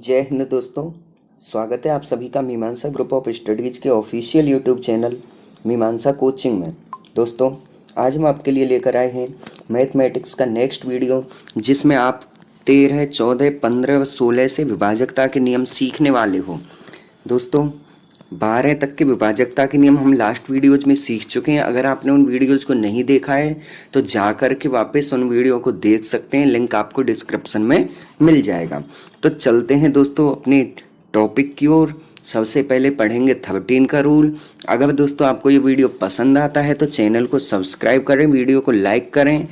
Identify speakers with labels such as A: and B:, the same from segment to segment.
A: जय हिंद दोस्तों। स्वागत है आप सभी का मीमांसा ग्रुप ऑफ स्टडीज के ऑफिशियल यूट्यूब चैनल मीमांसा कोचिंग में। दोस्तों, आज हम आपके लिए लेकर आए हैं मैथमेटिक्स का नेक्स्ट वीडियो, जिसमें आप 13, 14, 15 व 16 से विभाजकता के नियम सीखने वाले हो। दोस्तों, 12 तक के विभाजकता के नियम हम लास्ट वीडियोज में सीख चुके हैं। अगर आपने उन वीडियोज को नहीं देखा है तो जा कर के वापस उन वीडियो को देख सकते हैं, लिंक आपको डिस्क्रिप्शन में मिल जाएगा। तो चलते हैं दोस्तों अपने टॉपिक की ओर। सबसे पहले पढ़ेंगे 13 का रूल। अगर दोस्तों आपको ये वीडियो पसंद आता है तो चैनल को सब्सक्राइब करें, वीडियो को लाइक करें,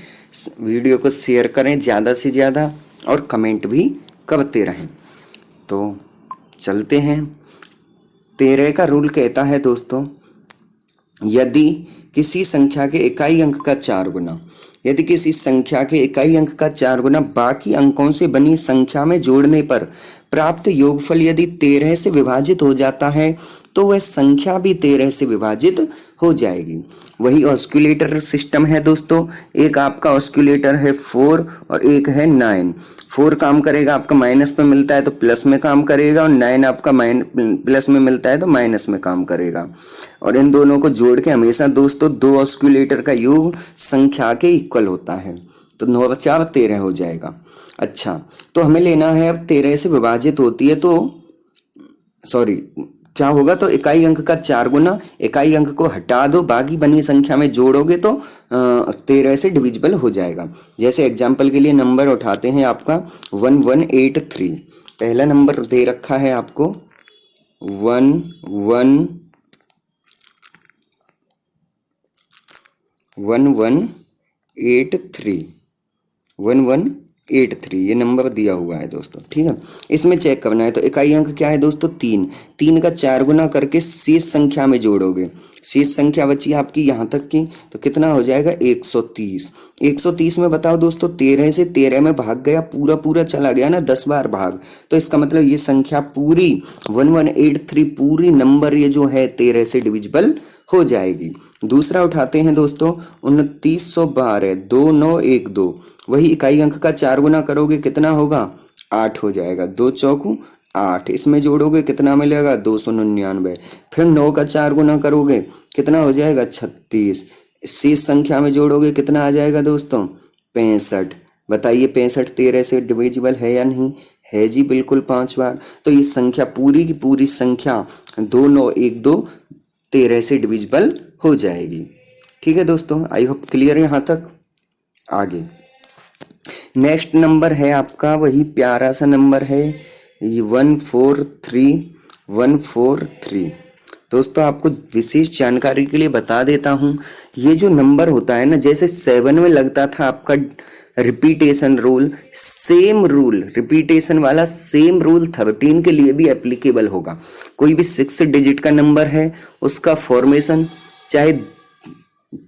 A: वीडियो को शेयर करें ज़्यादा से ज़्यादा और कमेंट भी करते रहें। तो चलते हैं। 13 का रूल कहता है दोस्तों, यदि किसी संख्या के इकाई अंक का 4 गुना यदि किसी संख्या के इकाई अंक का 4 गुना बाकी अंकों से बनी संख्या में जोड़ने पर प्राप्त योगफल यदि 13 से विभाजित हो जाता है तो वह संख्या भी 13 से विभाजित हो जाएगी। वही ऑस्किलेटर सिस्टम है दोस्तों। एक आपका ऑस्किलेटर है 4 और एक है 9। 4 काम करेगा आपका माइनस में मिलता है तो प्लस में काम करेगा, और 9 आपका प्लस में मिलता है तो माइनस में काम करेगा। और इन दोनों को जोड़ के हमेशा दोस्तों दो ऑस्किलेटर का योग संख्या के इक्वल होता है, तो 9 4 13 हो जाएगा। अच्छा, तो हमें लेना है अब 13 से विभाजित होती है तो क्या होगा, तो इकाई अंक का 4 गुना, इकाई अंक को हटा दो, बाकी बनी संख्या में जोड़ोगे तो 13 से डिविजिबल हो जाएगा। जैसे एग्जाम्पल के लिए नंबर उठाते हैं आपका 1183। पहला नंबर दे रखा है आपको 1183 ये नंबर दिया हुआ है दोस्तों। ठीक है, इसमें चेक करना है। तो इकाई अंक क्या है दोस्तों 3 का 4 गुना करके शेष संख्या में जोड़ोगे। शेष संख्या बची आपकी यहाँ तक की, तो कितना हो जाएगा 130। 130 में बताओ दोस्तों 13 से 13 में भाग गया, पूरा चला गया ना 10 बार भाग, तो इसका मतलब ये संख्या पूरी 1183 पूरी नंबर ये जो है 13 से डिविजिबल हो जाएगी। दूसरा उठाते हैं दोस्तों 2912 2912। वही इकाई अंक का 4 गुना करोगे कितना होगा 8 हो जाएगा। 2 चौकू 8, इसमें जोड़ोगे कितना मिलेगा 299। फिर 9 का 4 गुना करोगे कितना हो जाएगा 36। शेष संख्या में जोड़ोगे कितना आ जाएगा दोस्तों 65। बताइए 65 13 से डिविजिबल है या नहीं? है जी, बिल्कुल 5 बार। तो ये संख्या पूरी की पूरी संख्या 2912 13 से डिविजिबल हो जाएगी। ठीक है दोस्तों, आई होप क्लियर यहाँ तक। आगे नेक्स्ट नंबर है आपका वही प्यारा सा नंबर है 143। दोस्तों, आपको विशेष जानकारी के लिए बता देता हूँ, ये जो नंबर होता है ना, जैसे 7 में लगता था आपका repetition rule, same rule repetition वाला सेम रूल 13 के लिए भी एप्लीकेबल होगा। कोई भी 6 डिजिट का नंबर है, उसका फॉर्मेशन चाहे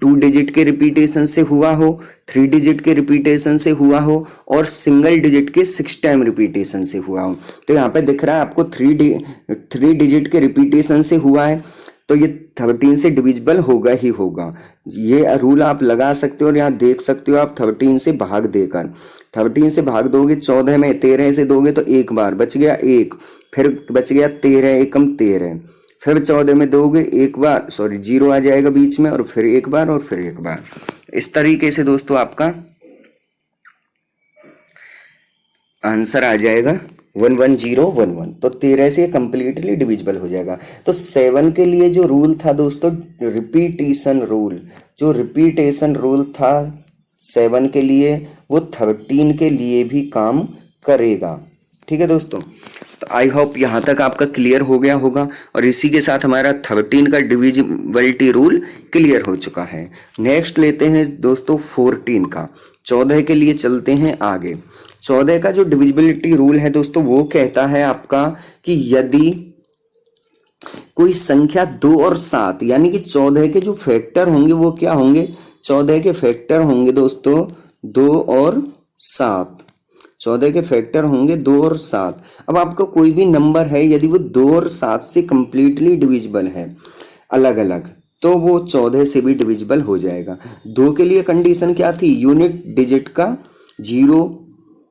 A: 2 डिजिट के रिपीटेशन से हुआ हो, 3 डिजिट के रिपीटेशन से हुआ हो, और सिंगल डिजिट के 6 टाइम रिपीटेशन से हुआ हो। तो यहाँ पे दिख रहा है आपको 3 डिजिट के रिपीटेशन से हुआ है, तो ये 13 से डिविजिबल होगा ही होगा। ये रूल आप लगा सकते हो और यहाँ देख सकते हो आप 13 से भाग देकर। 13 से भाग दोगे 14 में, 13 से दोगे तो एक बार बच गया 1, फिर बच गया 13 एकम 13, फिर 14 में दोगे एक बार 0 आ जाएगा बीच में, और फिर एक बार और फिर एक बार। इस तरीके से दोस्तों आपका आंसर आ जाएगा 11011। तो 13 से कंप्लीटली डिविजिबल हो जाएगा। तो 7 के लिए जो रूल था दोस्तों रिपीटेशन रूल, जो रिपीटेशन रूल था 7 के लिए, वो 13 के लिए भी काम करेगा। ठीक है दोस्तों, तो आई होप यहाँ तक आपका क्लियर हो गया होगा। और इसी के साथ हमारा 13 का डिविजिबिलिटी रूल क्लियर हो चुका है। नेक्स्ट लेते हैं दोस्तों 14 का। 14 के लिए चलते हैं आगे। 14 का जो डिविजिबिलिटी रूल है दोस्तों, वो कहता है आपका कि यदि कोई संख्या 2 और 7, यानी कि 14 के जो फैक्टर होंगे वो क्या होंगे, 14 के फैक्टर होंगे दोस्तों 2 और 7। 14 के फैक्टर होंगे 2 और 7। अब आपका कोई भी नंबर है, यदि वो 2 और 7 से कंप्लीटली डिविजिबल है अलग अलग, तो वो 14 से भी डिविजिबल हो जाएगा। 2 के लिए कंडीशन क्या थी, यूनिट डिजिट का 0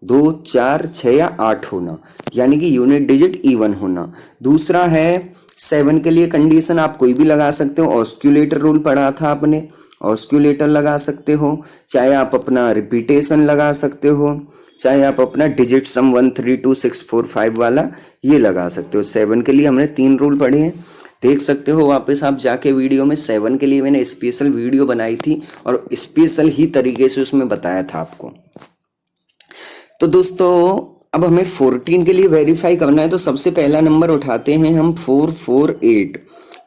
A: 2, 4, 6 या 8 होना, यानी कि यूनिट डिजिट इवन होना। दूसरा है 7 के लिए कंडीशन आप कोई भी लगा सकते हो, ऑस्क्यूलेटर रूल पढ़ा था आपने, ऑस्क्यूलेटर लगा सकते हो, चाहे आप अपना रिपीटेशन लगा सकते हो, चाहे आप अपना डिजिट सम 1, 3, 2, 6, 4, 5 वाला ये लगा सकते हो। 7 के लिए हमने 3 रूल पढ़े हैं, देख सकते हो वापस आप जाके वीडियो में। 7 के लिए मैंने स्पेशल वीडियो बनाई थी और स्पेशल ही तरीके से उसमें बताया था आपको। तो दोस्तों अब हमें 14 के लिए वेरीफाई करना है, तो सबसे पहला नंबर उठाते हैं हम 448।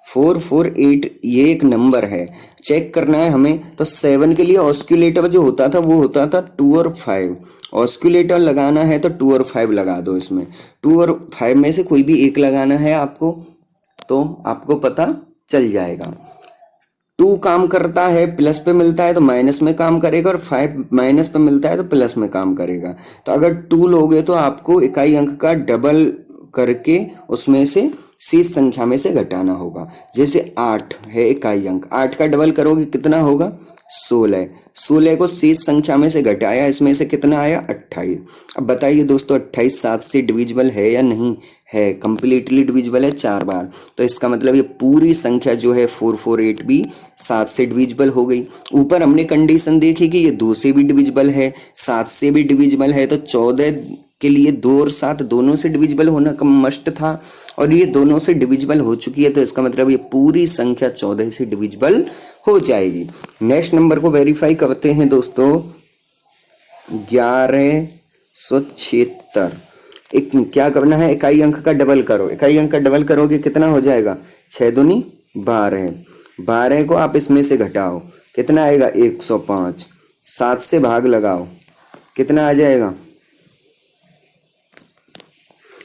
A: 448 ये एक नंबर है, चेक करना है हमें। तो 7 के लिए ऑस्क्यूलेटर जो होता था वो होता था 2 और 5। ऑस्क्यूलेटर लगाना है तो 2 और 5 लगा दो इसमें। 2 और 5 में से कोई भी एक लगाना है आपको, तो आपको पता चल जाएगा। 2 काम करता है प्लस पे मिलता है तो माइनस में काम करेगा, और 5 माइनस पे मिलता है तो प्लस में काम करेगा। तो अगर 2 लोगे तो आपको इकाई अंक का डबल करके उसमें से शेष संख्या में से घटाना होगा। जैसे 8 है इकाई अंक, 8 का डबल करोगे कितना होगा 16। 16 को शेष संख्या में से घटाया, इसमें से कितना आया 28। अब बताइए दोस्तों 28 7 से डिविजिबल है या नहीं है? कंप्लीटली डिविजिबल है 4 बार। तो इसका मतलब ये पूरी संख्या जो है 448 भी 7 से डिविजिबल हो गई। ऊपर हमने कंडीशन देखी कि ये 2 से भी डिविजिबल है, 7 से भी डिविजिबल है, तो 14 के लिए 2 और 7 दोनों से डिविजिबल होना मस्ट था, और ये दोनों से डिविजिबल हो चुकी है, तो इसका मतलब ये पूरी संख्या 14 से डिविजिबल हो जाएगी। नेक्स्ट नंबर को वेरीफाई करते हैं दोस्तों, 1176। एक क्या करना है, इकाई अंक का डबल करो। इकाई अंक का डबल करोगे कितना हो जाएगा 6 दूनी 12। 12 को आप इसमें से घटाओ, कितना आएगा 105। 7 से भाग लगाओ, कितना आ जाएगा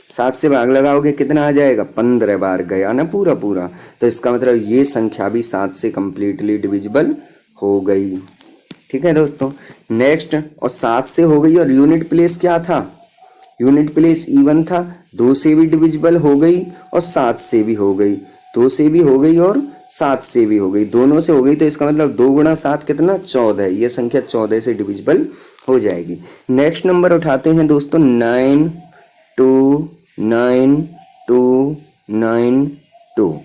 A: 7 से भाग लगाओगे कितना आ जाएगा 15 बार गया ना पूरा पूरा। तो इसका मतलब ये संख्या भी 7 से कंप्लीटली डिविजिबल हो गई। ठीक है दोस्तों, नेक्स्ट, और 7 से हो गई, और यूनिट प्लेस क्या था, यूनिट प्लेस इवन था। 2 से भी डिविजिबल हो गई और 7 से भी हो गई, 2 से भी हो गई और 7 से भी हो गई, दोनों से हो गई। तो इसका मतलब 2 गुणा 7 कितना 14। ये संख्या 14 से डिविजिबल हो जाएगी। नेक्स्ट नंबर उठाते हैं दोस्तों 929292।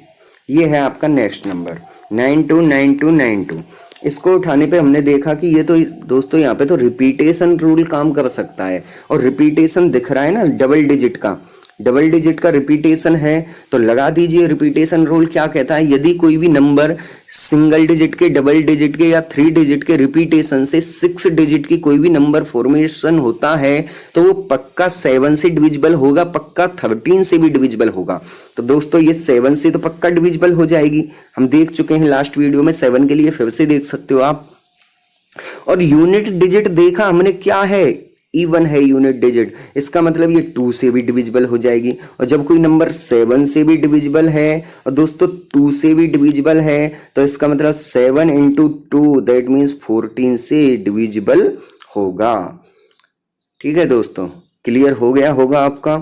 A: ये है आपका नेक्स्ट नंबर 929292। इसको उठाने पे हमने देखा कि ये तो दोस्तों यहाँ पे तो रिपीटेशन रूल काम कर सकता है, और रिपीटेशन दिख रहा है ना डबल डिजिट का, डबल डिजिट का रिपीटेशन है, तो लगा दीजिए। रिपीटेशन रूल क्या कहता है, यदि कोई भी नंबर सिंगल डिजिट के, डबल डिजिट के या 3 डिजिट के रिपीटेशन से 6 डिजिट की कोई भी नंबर फॉर्मेशन होता है तो वो पक्का 7 से डिविजिबल होगा, पक्का 13 से भी डिविजिबल होगा। तो दोस्तों ये 7 से तो पक्का डिविजिबल हो जाएगी, हम देख चुके हैं लास्ट वीडियो में। 7 के लिए फिर से देख सकते हो आप। और यूनिट डिजिट देखा हमने क्या है, इवन है यूनिट डिजिट, इसका मतलब ये 2 से भी डिविजिबल हो जाएगी। और जब कोई नंबर 7 से भी डिविजिबल है और दोस्तों 2 से भी डिविजिबल है, तो इसका मतलब 7 इंटू 2 दैट मीन्स 14 से डिविजिबल होगा। ठीक है दोस्तों, क्लियर हो गया होगा आपका।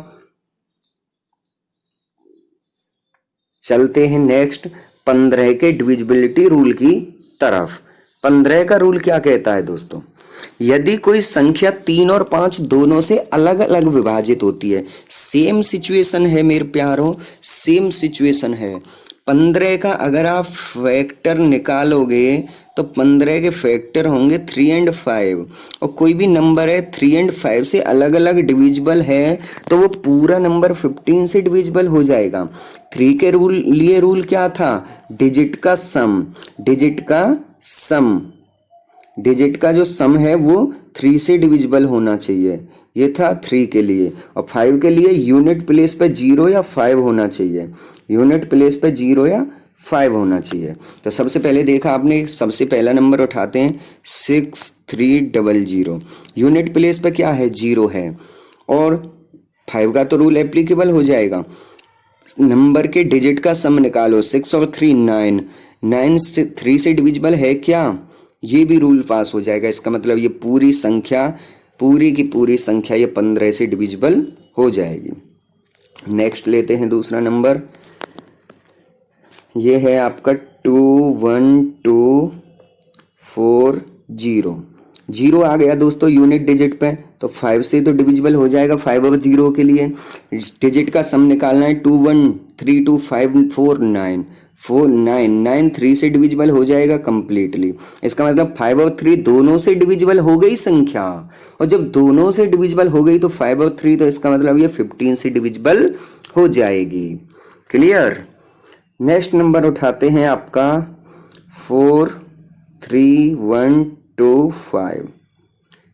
A: चलते हैं नेक्स्ट 15 के डिविजिबिलिटी रूल की तरफ। 15 का रूल क्या कहता है दोस्तों, यदि कोई संख्या 3 और 5 दोनों से अलग अलग विभाजित होती है, सेम सिचुएशन है मेरे प्यारों, सेम सिचुएशन है। 15 का अगर आप फैक्टर निकालोगे तो 15 के फैक्टर होंगे 3 एंड 5, और कोई भी नंबर है 3 एंड 5 से अलग अलग डिविजिबल है तो वो पूरा नंबर 15 से डिविजिबल हो जाएगा। 3 के लिए रूल क्या था, डिजिट का सम, डिजिट का सम, डिजिट का जो सम है वो 3 से डिविजिबल होना चाहिए, ये था 3 के लिए। और 5 के लिए यूनिट प्लेस पे 0 या 5 होना चाहिए, यूनिट प्लेस पे 0 या 5 होना चाहिए। तो सबसे पहले देखा आपने, सबसे पहला नंबर उठाते हैं 6300, यूनिट प्लेस पे क्या है 0 है, और 5 का तो रूल एप्लीकेबल हो जाएगा। नंबर के डिजिट का सम निकालो, 6 और 3 9, 9 से 3 से डिविजिबल है क्या, ये भी रूल पास हो जाएगा। इसका मतलब ये पूरी संख्या, पूरी की पूरी संख्या ये 15 से डिविजिबल हो जाएगी। नेक्स्ट लेते हैं दूसरा नंबर, ये है आपका 21240। जीरो आ गया दोस्तों यूनिट डिजिट पे, तो 5 से तो डिविजिबल हो जाएगा 5 और 0 के लिए। डिजिट का सम निकालना है 2 1 3 2 5 4 9 4 9 9 3 से डिविजिबल हो जाएगा कंप्लीटली। इसका मतलब 5 और 3 दोनों से डिविजिबल हो गई संख्या, और जब दोनों से डिविजिबल हो गई तो 5 और 3, तो इसका मतलब ये 15 से डिविजिबल हो जाएगी। क्लियर। नेक्स्ट नंबर उठाते हैं आपका 4 3 1 2 5।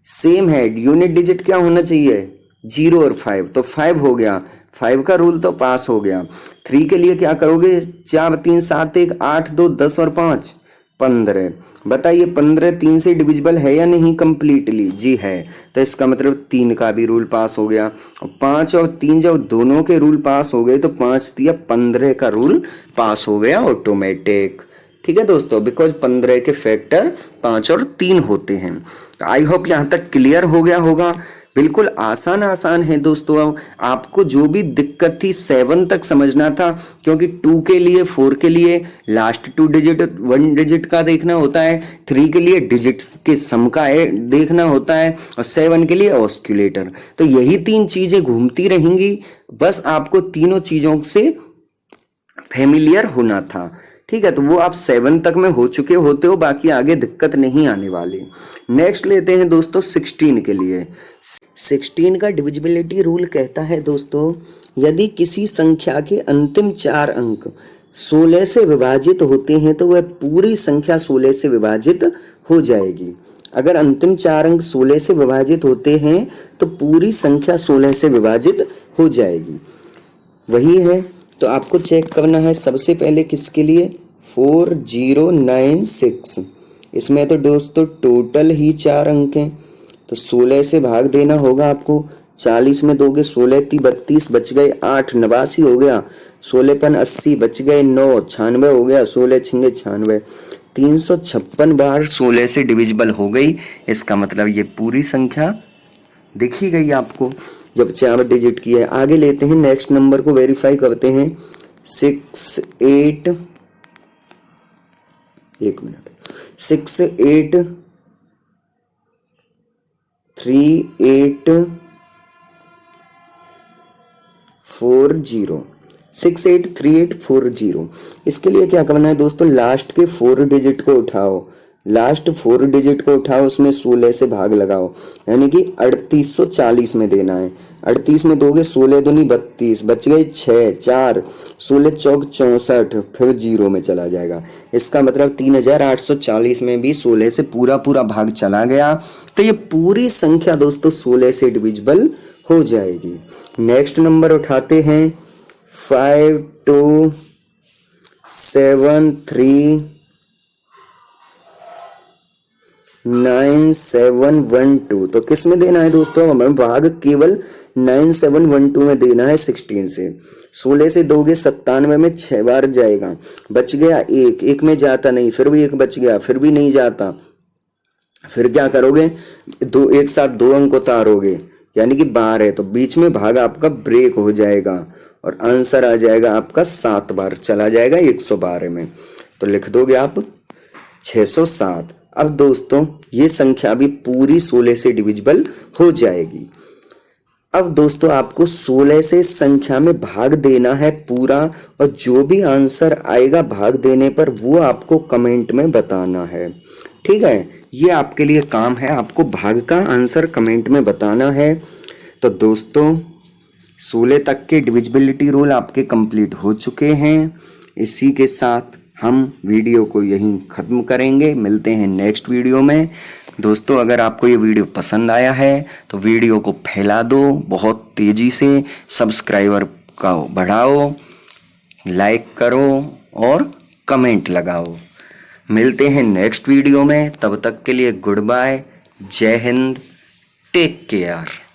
A: सेम है, यूनिट डिजिट क्या होना चाहिए 0 और 5, तो 5 हो गया, 5 का रूल तो पास हो गया। 3 के लिए क्या करोगे, 4 3 7 1 8 2 10 और 5 15। बताइए 15 3 से डिविजिबल है या नहीं कंप्लीटली, जी है, तो इसका मतलब 3 का भी रूल पास हो गया। और 5 और 3 जब दोनों के रूल पास हो गए तो 5 या 15 का रूल पास हो गया ऑटोमेटिक। ठीक है दोस्तों, बिकॉज 15 के फैक्टर 5 और 3 होते हैं। तो आई होप यहाँ तक क्लियर हो गया होगा। बिल्कुल आसान है दोस्तों। अब आपको जो भी दिक्कत थी 7 तक समझना था, क्योंकि 2 के लिए 4 के लिए लास्ट 2 डिजिट 1 डिजिट का देखना होता है, 3 के लिए डिजिट्स के सम का देखना होता है, और 7 के लिए ऑस्क्यूलेटर। तो यही 3 चीजें घूमती रहेंगी, बस आपको तीनों चीजों से फेमिलियर होना था। ठीक है, तो वो आप 7 तक में हो चुके होते हो, बाकी आगे दिक्कत नहीं आने वाली। नेक्स्ट लेते हैं दोस्तों 16 के लिए। 16 का डिविजिबिलिटी रूल कहता है दोस्तों, यदि किसी संख्या के अंतिम 4 अंक 16 से विभाजित होते हैं तो वह पूरी संख्या 16 से विभाजित हो जाएगी। अगर अंतिम 4 अंक 16 से विभाजित होते हैं तो पूरी संख्या 16 से विभाजित हो जाएगी। वही है, तो आपको चेक करना है सबसे पहले किसके लिए, 4096। इसमें तो दोस्तों टोटल ही 4 अंक हैं, तो 16 से भाग देना होगा आपको। 40 में दोगे 16 × 32 बच गए 8, 89 हो गया। 16 × 80 बच गए 9, 96 हो गया। 16 × 6 96, 356 बार 16 से डिविजिबल हो गई। इसका मतलब ये पूरी संख्या दिखी गई आपको जब 4 डिजिट की है। आगे लेते हैं, नेक्स्ट नंबर को वेरीफाई करते हैं। 6 8 1 मिनट 6 8 3 8 4 0 6 8 3 8 4 0। इसके लिए क्या करना है दोस्तों, लास्ट के 4 डिजिट को उठाओ, लास्ट 4 डिजिट को उठाओ, उसमें 16 से भाग लगाओ, यानी कि 3840 में देना है। 38 में दोगे 16 दूनी 32, बच गए 6 4, 16 चौक 64, फिर 0 में चला जाएगा। इसका मतलब 3840 में भी 16 से पूरा भाग चला गया, तो ये पूरी संख्या दोस्तों 16 से डिविजिबल हो जाएगी। नेक्स्ट नंबर उठाते हैं 5 2 7 3 9712। तो किस में देना है दोस्तों, हमें भाग केवल 9712 में देना है 16 से। 16 से दोगे 97 में 6 बार जाएगा, बच गया 1, 1 में जाता नहीं, फिर भी 1 बच गया, फिर भी नहीं जाता। फिर क्या करोगे, दो एक साथ 2 अंक उतारोगे, यानी कि 12 है, तो बीच में भाग आपका ब्रेक हो जाएगा और आंसर आ जाएगा आपका 7 बार, चला जाएगा 112 में। तो लिख दोगे आप 607। अब दोस्तों ये संख्या भी पूरी 16 से डिविजिबल हो जाएगी। अब दोस्तों आपको 16 से संख्या में भाग देना है पूरा, और जो भी आंसर आएगा भाग देने पर वो आपको कमेंट में बताना है। ठीक है, ये आपके लिए काम है, आपको भाग का आंसर कमेंट में बताना है। तो दोस्तों 16 तक के डिविजिबिलिटी रूल आपके कंप्लीट हो चुके हैं। इसी के साथ हम वीडियो को यहीं ख़त्म करेंगे, मिलते हैं नेक्स्ट वीडियो में। दोस्तों अगर आपको ये वीडियो पसंद आया है तो वीडियो को फैला दो बहुत तेज़ी से, सब्सक्राइबर का बढ़ाओ, लाइक करो और कमेंट लगाओ। मिलते हैं नेक्स्ट वीडियो में, तब तक के लिए गुड बाय, जय हिंद, टेक केयर।